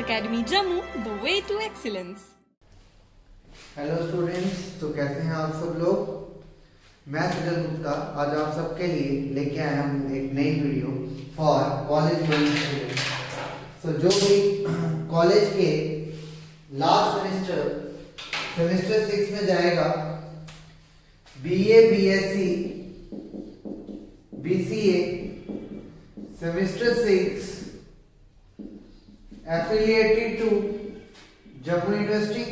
Academy Jammu, the way to excellence. Hello students, तो कैसे हैं आप सब लोग। मैं सुजल गुप्ता आज आप सबके लिए लेके आया हूँ एक नई video for college going students. So जो भी कॉलेज के लास्ट सेमेस्टर 6 में जाएगा, BA, BSc, BCA, semester 6 affiliated to Jammu University,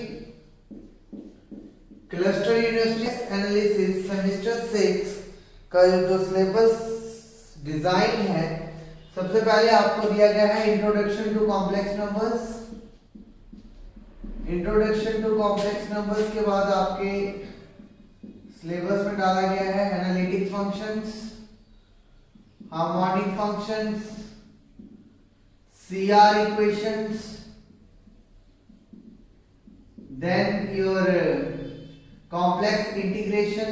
cluster university analysis semester 6 का जो सिलेबस डिजाइन है, सबसे पहले आपको दिया गया है introduction to complex numbers. Introduction to complex numbers के बाद आपके सिलेबस में डाला गया है analytic functions, harmonic functions, CR equations, then your complex integration,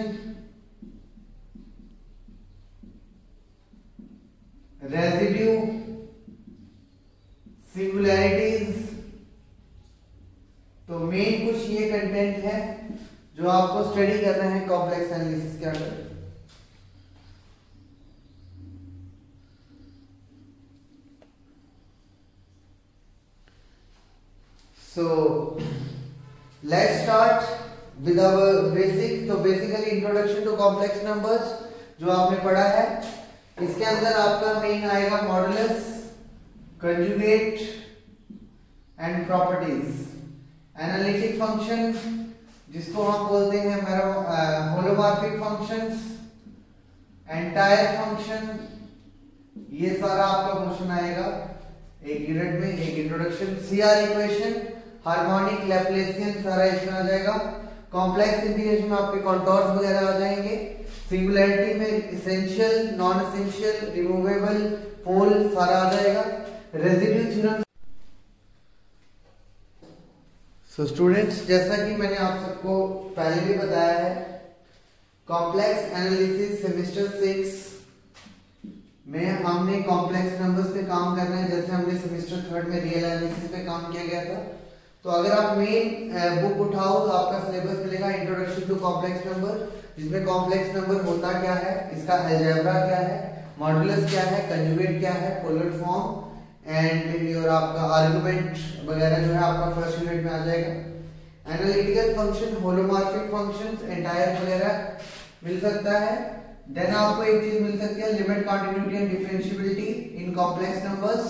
residue, singularities। तो मेन कुछ ये कंटेंट है जो आपको स्टडी करना है कॉम्प्लेक्स एनालिसिस के अंदर। So let's start with our basic। तो basically introduction to complex numbers जो आपने पढ़ा है, इसके अंदर आपका मेन आएगा modulus, conjugate and properties, analytic function जिसको हम बोलते हैं होलोमॉर्फिक फंक्शंस, एंटायर फंक्शन, ये सारा आपका क्वेश्चन आएगा एक यूनिट में, एक इंट्रोडक्शन। CR इक्वेशन, हार्मोनिक, लैप्लेसियन, सारा इसमें आ जाएगा। कॉम्प्लेक्स इंटीग्रेशन में आपके कॉन्टोर्स वगैरह आ जाएंगे। सिंगुलैरिटी में एसेंशियल, नॉन एसेंशियल, रिमूवेबल, पोल सारा आ जाएगा। Residue theorem. सो स्टूडेंट्स, जैसा कि मैंने आप सबको पहले भी बताया है, कॉम्प्लेक्स एनालिसिस सेमेस्टर 6 में हमने कॉम्प्लेक्स नंबर्स पे काम करना है, जैसे हमने सेमेस्टर 3 में रियल एनालिसिस पे काम किया गया था। तो अगर आप मेन बुक उठाओ तो आपका सिलेबस मिलेगा इंट्रोडक्शन टू कॉम्प्लेक्स नंबर, जिसमें कॉम्प्लेक्स नंबर होता क्या है, इसका अलजेब्रा क्या है, मॉडुलस क्या है, कंजुगेट क्या है, पोलर फॉर्म एंड और आपका आर्गुमेंट वगैरह जो है आपका फर्स्ट यूनिट में आ जाएगा। Analytical function, holomorphic functions, entire वगैरह मिल सकता है। देन आपको एक चीज मिल सकती है, limit, continuity and differentiability in complex numbers.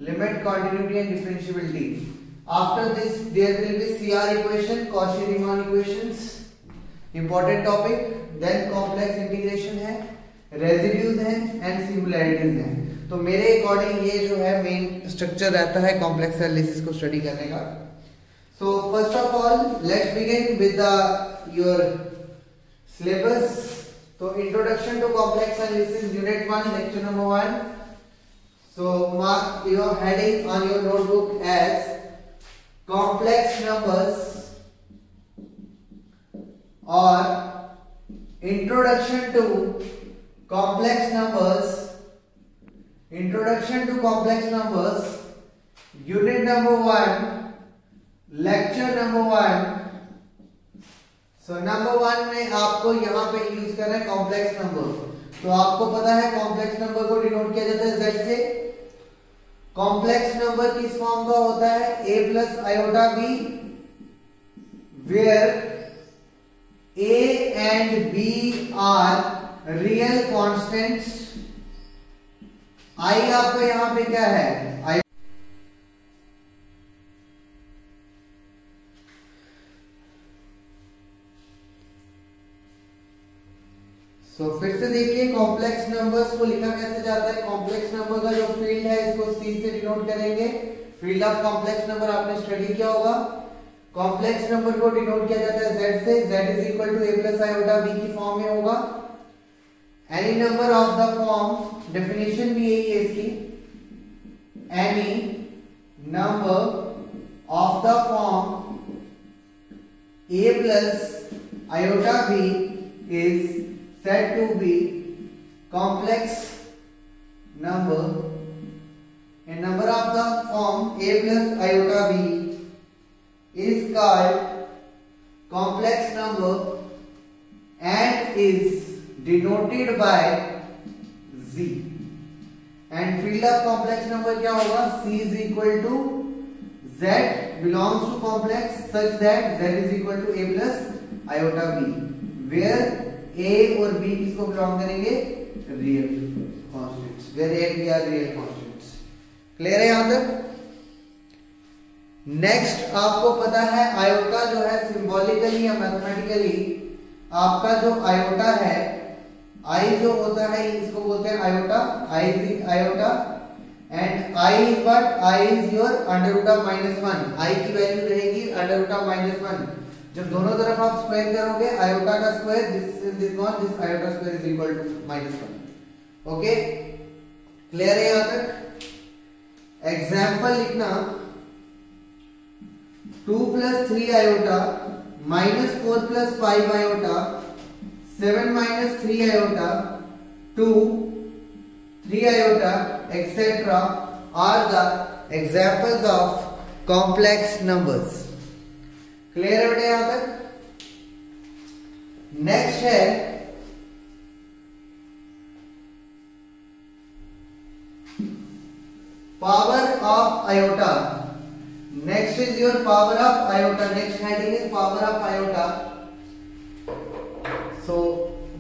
Limit, continuity and differentiability. After this there will be CR equation, Cauchy-Riemann equations, important topic। Then complex integration है, residues हैं and singularities हैं। तो मेरे अकॉर्डिंग ये जो है मेन स्ट्रक्चर रहता है कॉम्प्लेक्स एनालिसिस को स्टडी करने का। So first of all let's begin with your syllabus। तो introduction to complex analysis unit 1 lecture number 1। So mark your heading on your notebook as complex numbers or introduction to complex numbers, introduction to complex numbers, unit number 1, lecture number 1। so number 1 में आपको यहां पे use करना है complex number. तो आपको पता है कॉम्प्लेक्स नंबर को डिनोट किया जाता है Z से। कॉम्प्लेक्स नंबर किस फॉर्म का होता है, a plus iota b, where a and b are real constants. i आपका यहां पे क्या है, i। फिर से देखिए कॉम्प्लेक्स नंबर्स को लिखा कैसे जाता है। कॉम्प्लेक्स नंबर का जो फील्ड है इसको C से डिनोट करेंगे। फील्ड ऑफ कॉम्प्लेक्स नंबर आपने स्टडी किया होगा। कॉम्प्लेक्स नंबर को डिनोट किया जाता है Z से। Z is equal to a plus iota b की फॉर्म में होगा। Any number of the form, definition भी यही है इसकी, any number of the form a plus iota b is said to be complex number, a number of the form a plus iota b is called complex number and is denoted by z. And field of complex number क्या होगा? C is equal to Z belongs to complex such that Z is equal to a plus iota b, where a और b किसको belong करेंगे? Real constants, where a and b are real constants. Clear है यहाँ तक? Next आपको पता है iota जो है सिंबॉलिकली या मैथमेटिकली आपका जो आयोटा है, आई जो होता है इसको बोलते हैं iota, iota and i is what? I is your under root of -1. आई की वैल्यू रहेगी अंडर रूट ऑफ -1. जब दोनों तरफ आप स्क्वायर करोगे आयोटा का square this iota square is equal to -1. Okay, clear है यहां तक? एग्जांपल लिखना 2 + 3 iota -4 + 5 iota 7 - 3 iota 2 3 iota etc. are the examples of complex numbers. Clear है बेटा यहां तक? नेक्स्ट है power of iota. Next is your power of iota. Next heading is power of iota. So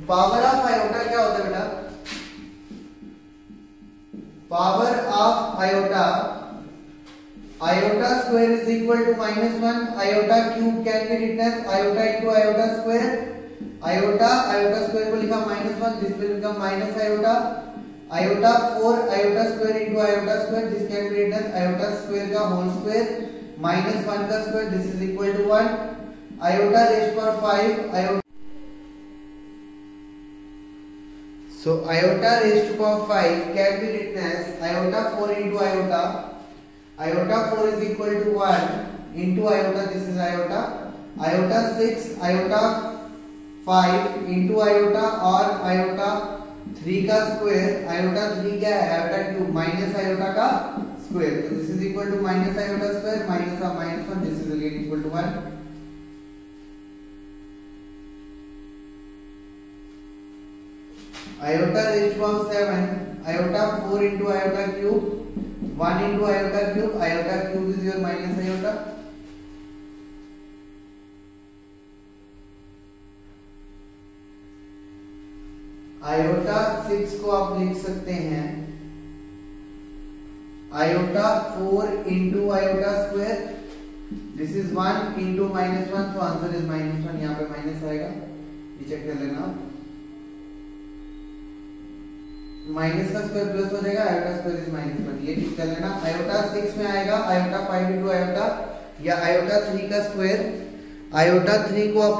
power of iota क्या होता है बेटा? Power of iota, iota square is equal to -1. Iota cube can be written as iota into iota square. Iota square को लिखा -1, this will become minus iota. Iota 4 iota square into iota square, this can be written as iota square का whole square -1 का square, this is equal to 1. Iota raise power 5 iota. So iota raised to power 5 can be written as iota 4 into iota. Iota 4 is equal to 1 into iota. This is iota. Iota 6 iota 5 into iota or iota 3 का square. iota 3 क्या है? iota cube minus iota का square. तो this is equal to minus iota square minus of -1. This is again equal to 1. Iota raised to power 7, iota 4 into iota cube, 1 into iota cube. Iota cube is your minus iota. Iota 6 को आप लिख सकते हैं iota 4 into iota square. This is 1 into -1, so answer is -1. यहाँ पे minus आएगा, ये check कर लेना आप. माइनस का स्क्वायर प्लस हो जाएगा, आयोटा स्क्वायर इज -1. ये ठीक कर लेना. आयोटा 6 में आएगा आयोटा 5 इनटू आयोटा या आयोटा 3 का स्क्वायर. आयोटा 3 को आप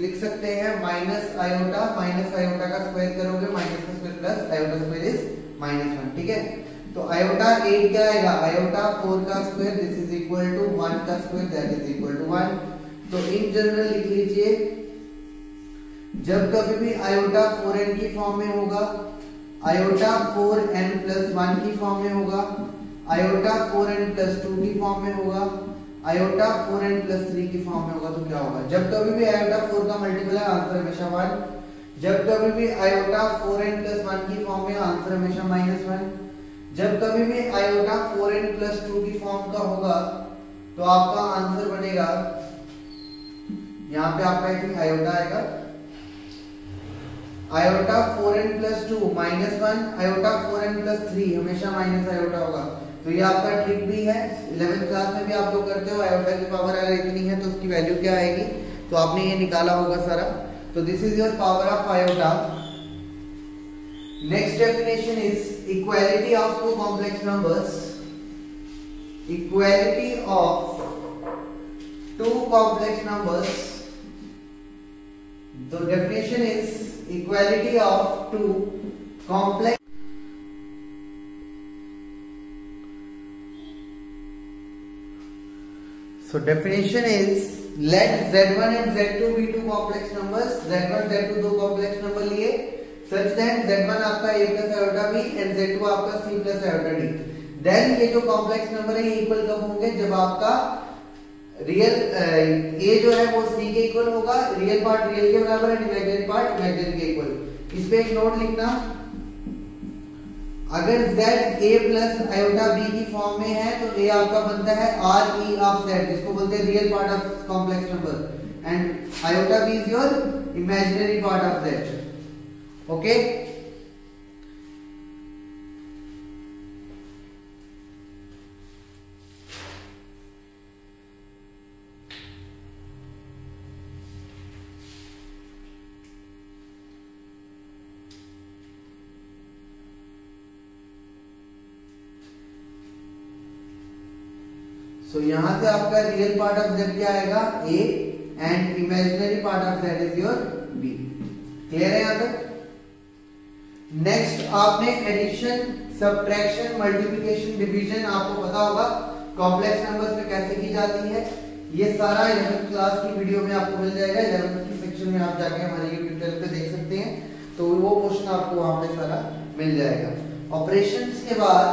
लिख सकते हैं माइनस आयोटा का स्क्वायर करोगे माइनस का square plus iota square is -1. ठीक है, तो आयोटा 8 क्या आएगा? आयोटा 4 का square, this is equal to 1 का square, that is equal to 1. तो इन जनरल लिख लीजिए, जब कभी भी आयोटा 4n की फॉर्म में होगा, आयोटा 4n + 1 की फॉर्म में होगा, आयोटा 4n + 2 की फॉर्म में होगा, आयोटा 4n + 3 की फॉर्म में होगा, तो क्या होगा? जब कभी भी आयोटा 4 का मल्टीपल है आंसर हमेशा 1. जब कभी भी आयोटा 4n + 1 की फॉर्म में आंसर हमेशा -1. जब कभी भी आयोटा 4n + 2 की फॉर्म का होगा तो आपका आंसर बनेगा, यहाँ पे आपका आयोटा आएगा आयोटा 4n + 2 -1, आयोटा 4n + 3 हमेशा माइनस आयोटा होगा. तो ये आपका ट्रिक भी है, 11th क्लास में भी आप लोग करते हो. आयोटा की पावर अगर इतनी है तो उसकी वैल्यू क्या आएगी, तो आपने ये निकाला होगा सारा. तो this is your power of iota. Next definition is equality of two complex numbers. Equality of two complex numbers. The definition is equality of two complex. So definition is let Z1 and Z2 be two complex numbers. Z1 Z2 दो complex number लिए such that Z1 आपका a plus iota b and Z2 आपका c plus iota d. Then ये जो complex number है ये equal कब होंगे, जब आपका रियल ए जो है वो सी के इक्वल होगा, रियल पार्ट रियल के बराबर है, इमेजिनरी पार्ट इमेजिनरी के इक्वल। इस पे एक नोट लिखना, अगर z a plus iota b की फॉर्म में है तो a आपका बनता है r e ऑफ z, जिसको बोलते हैं real part of complex number, and iota b is your imaginary part of z। Okay, so यहां से आपका रियल पार्ट ऑफ z क्या आएगा, a, and imaginary part of z is your b। Clear है यहां तक? नेक्स्ट आपने addition, subtraction, multiplication, division आपको पता होगा कॉम्प्लेक्स नंबर्स में कैसे की जाती है। ये सारा 11th क्लास की वीडियो में आपको मिल जाएगा, 11th की सेक्शन में आप जाके हमारे YouTube चैनल पे देख सकते हैं, तो वो क्वेश्चन आपको वहां पे सारा मिल जाएगा। ऑपरेशंस के बाद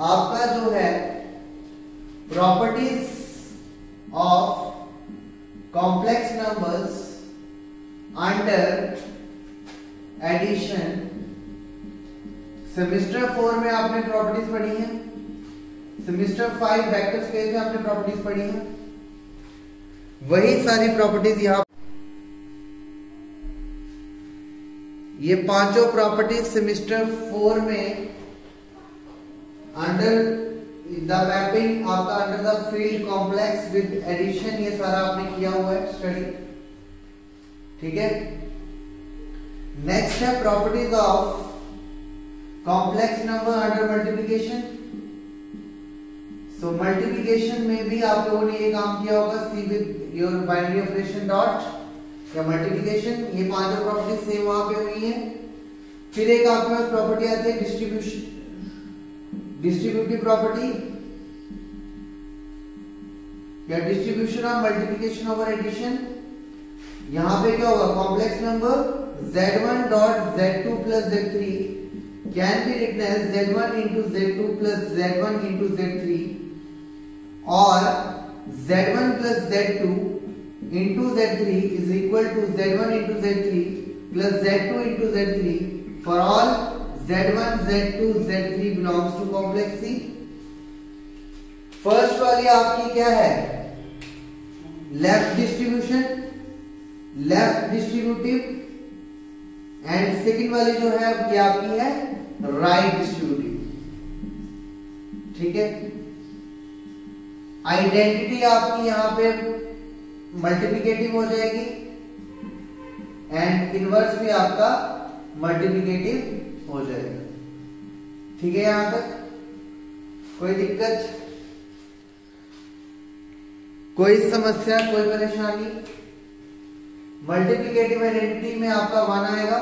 आपका जो है properties of complex numbers under addition, semester 4 में आपने प्रॉपर्टीज पढ़ी है, सेमेस्टर 5 वेक्टर स्पेस में आपने प्रॉपर्टीज पढ़ी है, वही सारी प्रॉपर्टीज यहां, ये पांचों प्रॉपर्टीज सेमेस्टर 4 में अंडर द मैपिंग आपका under the field complex with addition, ये सारा आपने किया हुआ है स्टडी। ठीक है, नेक्स्ट है properties of complex number under multiplication. So multiplication में भी आप लोगों ने ये काम किया होगा, see with your binary operation dot या मल्टीप्लिकेशन, ये पांचों प्रॉपर्टीज सेम वहां पे हुई है। फिर एक आपके पास प्रॉपर्टी आती है डिस्ट्रीब्यूशन, डिस्ट्रीब्यूटिव प्रॉपर्टी या distribution of multiplication over addition. यहां पे क्या होगा, complex number z1 dot z2 plus z3 can be written as z1 into z2 plus z1 into z3 और z1 plus z2 into z3 is equal to z1 into z3 plus z2 into z3 for all z1 z2 z3 belongs to complex C। First वाली आपकी क्या है, left distribution, left distributive, and second वाली जो है ये आपकी है राइट डिस्ट्रीब्यूटिव। ठीक है, आइडेंटिटी आपकी यहां पे मल्टीप्लिकेटिव हो जाएगी एंड इनवर्स भी आपका मल्टीप्लिकेटिव हो जाएगा। ठीक है, यहां तक कोई दिक्कत, कोई समस्या, कोई परेशानी? मल्टीप्लिकेटिव आइडेंटिटी में आपका 1 आएगा,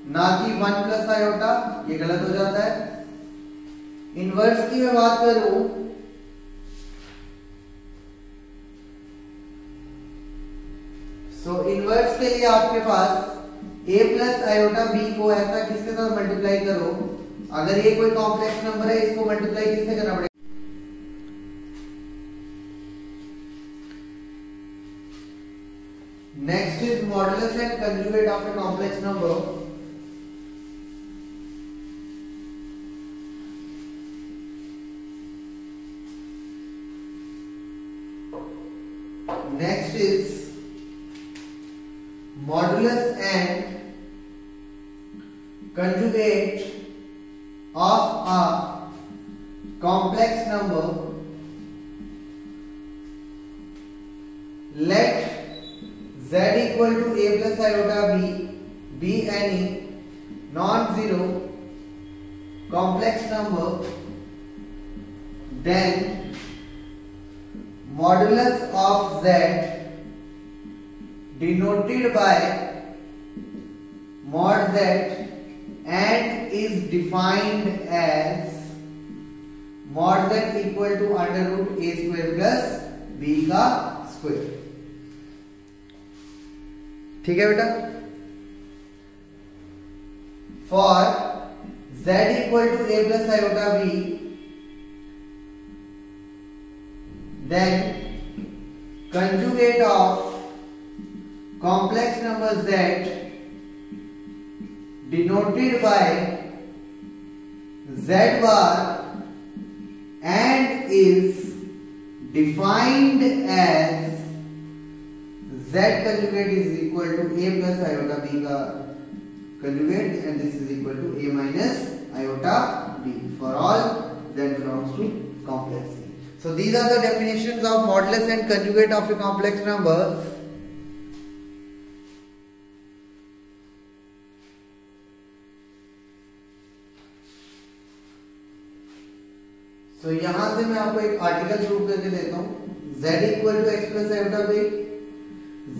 ना कि 1 प्लस आयोटा, ये गलत हो जाता है। इनवर्स की मैं बात करूं, सो इनवर्स के लिए आपके पास a प्लस आयोटा b को ऐसा किसके साथ मल्टीप्लाई करो, अगर ये कोई कॉम्प्लेक्स नंबर है इसको मल्टीप्लाई किससे करना पड़ेगा, next is modulus and conjugate of a complex number. Next is modulus and conjugate of a complex number. Let z equal to a plus iota b be any non-zero complex number, then modulus of z denoted by mod z and is defined as mod z equal to under root a square plus b का square. ठीक है बेटा, for z equal to a plus iota b, then conjugate of complex number z denoted by z bar and is defined as z conjugate is equal to a plus iota b का conjugate and this is equal to a minus iota b for all z belongs to complex. So these are the definitions of modulus and conjugate of a complex number. So यहां से मैं आपको एक article prove करके देता हूं. Z equal to x plus iota b,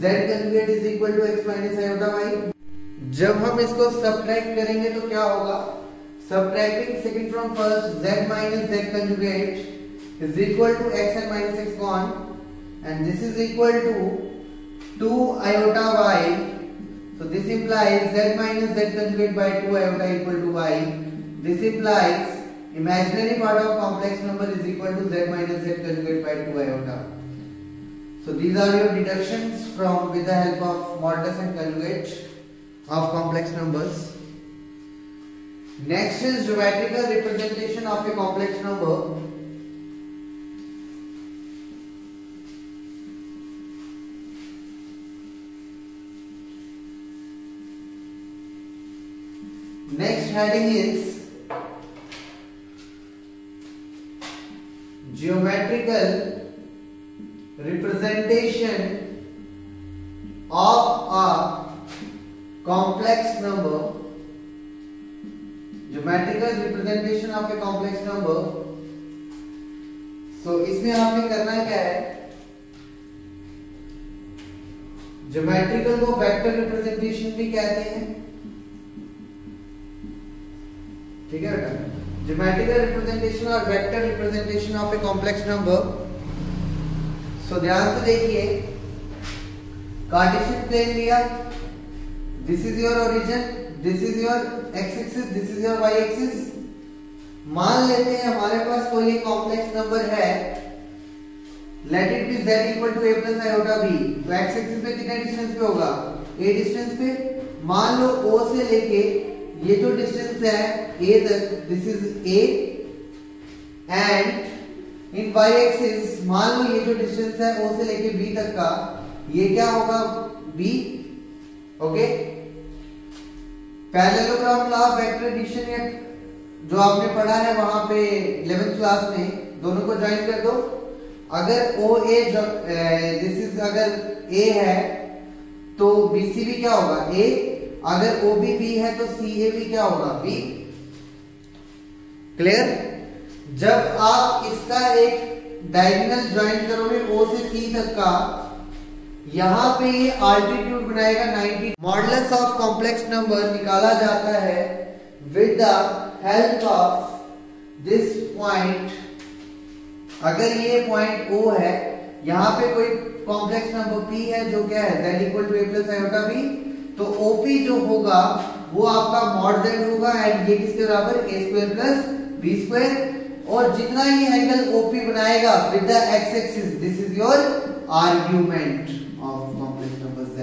z conjugate is equal to x minus iota y. जब हम इसको सब्ट्रैक्ट करेंगे तो क्या होगा? Subtracting second from first, z minus z conjugate is equal to x and minus x gone, and this is equal to 2 iota y. So this implies z minus z conjugate by 2 iota equal to y. This implies imaginary part of complex number is equal to z minus z conjugate by 2 iota. So these are your deductions from with the help of modulus and conjugate of complex numbers. Next is geometrical representation of a complex number. Next heading is geometrical representation of a complex number. Geometrical representation of a complex number. So इसमें आपने करना क्या है? Geometrical को vector representation भी कहते हैं. ठीक है बेटा? Geometrical representation or vector representation of a complex number. So ध्यान से देखिए, कार्टेशियन प्लेन लिया, this is your origin, this is your x-axis, this is your y-axis. मान लेते हैं हमारे पास कोई एक कॉम्प्लेक्स नंबर है, let it be z equal to a plus iota b. तो x-axis पे कितना डिस्टेंस पे होगा? a डिस्टेंस पे. मान लो o से लेके ये जो डिस्टेंस है a तक, this is a, and in y axis मान लो ये जो डिस्टेंस है o से लेके b तक का, ये क्या होगा? b. Okay, parallelogram law of vector addition या जो आपने पढ़ा है वहां पे 11th क्लास में, दोनों को ज्वाइन कर दो. अगर OA दिस इज अगर a है तो BC भी क्या होगा? a. अगर OB B है तो CA भी क्या होगा? B. क्लियर? जब आप इसका एक डायगोनल ज्वाइन करोगे O से C तक का, यहां पे ये अल्टीट्यूड बनाएगा 90. मॉडुलस ऑफ कॉम्प्लेक्स नंबर निकाला जाता है with the help of this point. अगर ये पॉइंट O है, यहां पे कोई कॉम्प्लेक्स नंबर P है जो क्या है? z equal to a plus iota b. तो OP जो होगा वो आपका मॉड z होगा, एंड ये किसके बराबर? a square plus b square. और जितना ये एंगल OP बनाएगा with the x axis, this is your argument of complex number z,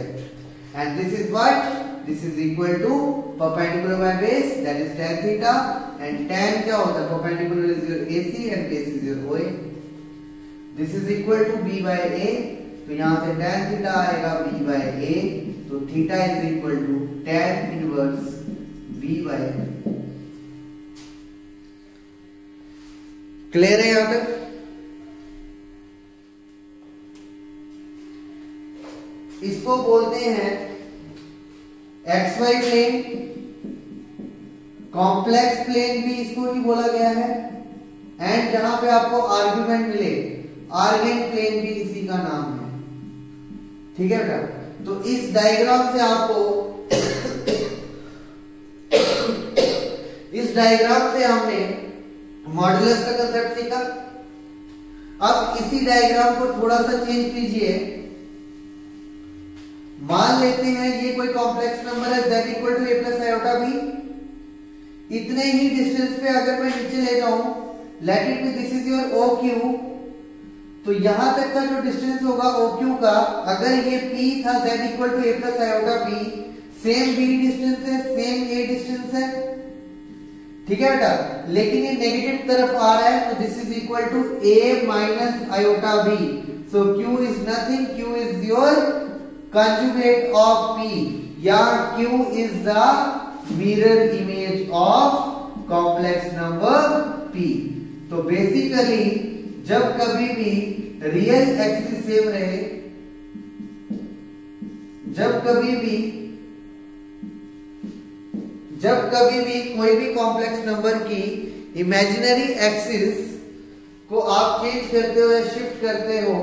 and this is what? This is equal to perpendicular by base, that is tan theta, and tan क्या होता है? Perpendicular is your AC and base is your OA. This is equal to b by a. तो यहां से tan theta आएगा b by a. तो theta is equal to tan inverse b by a. Clear है यहां तक? इसको बोलते हैं XY प्लेन. कॉम्प्लेक्स प्लेन भी इसको ही बोला गया है, एंड जहां पे आपको आर्गुमेंट मिले, आर्गेन प्लेन भी इसी का नाम है. ठीक है बेटा? तो इस डायग्राम से आपको इस डायग्राम से हमने मॉडुलस का कंसेप्ट सीखा. अब इसी डायग्राम को थोड़ा सा चेंज कीजिए. मान लेते हैं ये कोई कॉम्प्लेक्स नंबर है z equal to a plus iota b. इतने ही डिस्टेंस पे अगर मैं नीचे ले जाऊं, let it be this is your O Q, तो यहां तक का जो डिस्टेंस होगा ओ क्यू का, अगर ये p था z equal to a plus iota p, same b distance है, सेम a डिस्टेंस है, ठीक है बेटा, लेकिन ये नेगेटिव तरफ आ रहा है, तो this is equal to a minus iota b, so q is nothing, q is your conjugate of p, या q is the mirror image of complex number p। तो बेसिकली जब कभी भी रियल एक्सिस सेम रहे, जब कभी भी कोई भी कॉम्प्लेक्स नंबर की इमेजिनरी एक्सिस को आप चेंज करते हो या शिफ्ट करते हो,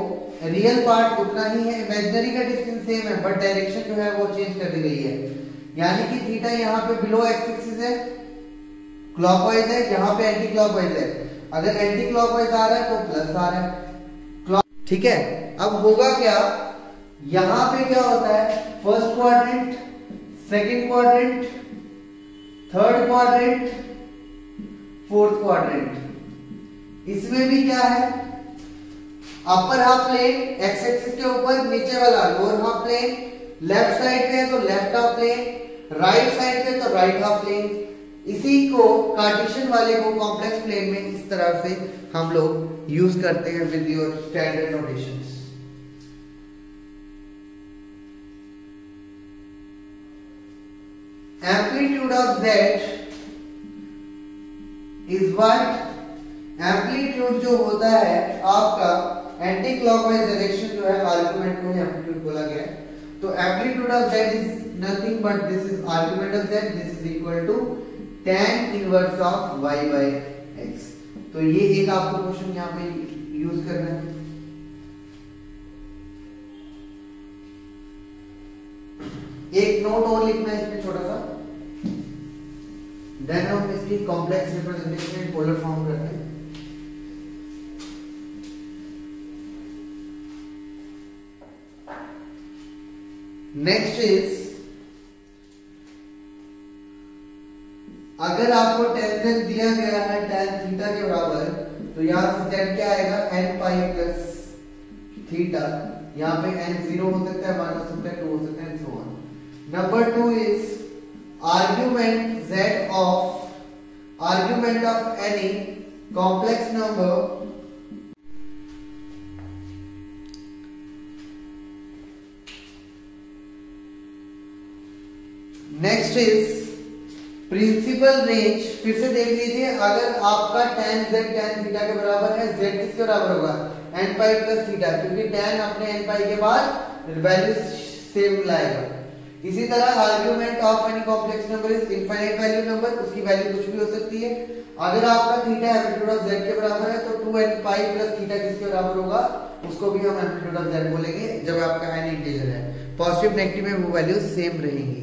रियल पार्ट उतना ही है, इमेजिनरी का डिस्टेंस सेम है, बट डायरेक्शन जो है वो चेंज कर दी गई है। यानी कि थीटा यहाँ पे बिलो एक्स एक्सिस है, क्लॉकवाइज है, यहाँ पे एंटी क्लॉकवाइज है, अगर एंटी क्लॉकवाइज आ रहा है तो प्लस आ रहा है, ठीक है। अब होगा क्या, यहां पे क्या होता है, first quadrant, second quadrant, third quadrant, fourth quadrant, इसमें भी क्या है, upper half plane x axis के ऊपर, नीचे वाला lower half plane, left side पे है तो left half plane, right side पे तो राइट हाफ प्लेन। इसी को कार्टेशियन वाले को कॉम्प्लेक्स प्लेन में इस तरह से हम लोग यूज करते हैं with your standard notations. Amplitude of z is what, amplitude जो होता है आपका एंटी क्लॉकवाइज डायरेक्शन जो है, आर्गुमेंट को एम्पलीट्यूड बोला गया है, तो amplitude of z is nothing but this is argument of z, this is equal to tan inverse of y by x। तो ये एक आपको क्वेश्चन यहाँ पे यूज करना है। एक नोट और लिखना है इसमें छोटा सा, देन हम इसकी कॉम्प्लेक्स रिप्रेजेंटेशन पोलर फॉर्म करते हैं। नेक्स्ट इज, अगर आपको tan z दिया गया है tan थीटा के बराबर, तो यहां से z क्या आएगा, n पाई प्लस थीटा, यहां पे n 0 हो सकता है, 1 हो सकता है, 2 हो सकता है, and so on. Number 2 is argument z of argument of any complex number next is principal range. फिर से देख लीजिए, अगर आपका tan z tan थीटा के बराबर है, z किसके बराबर होगा, n पाई प्लस थीटा, क्योंकि tan अपने n पाई के बाद वैल्यू सेम लाएगा। इसी तरह argument of any complex number is infinite value number, उसकी वैल्यू कुछ भी हो सकती है। अगर आपका थीटा एम्पलीट्यूड ऑफ z के बराबर है, तो 2n पाई प्लस थीटा किसके बराबर होगा, उसको भी हम एम्पलीट्यूड ऑफ z बोलेंगे जब आपका n इंटीजर है। पॉजिटिव नेगेटिव में वो वैल्यू सेम रहेंगी।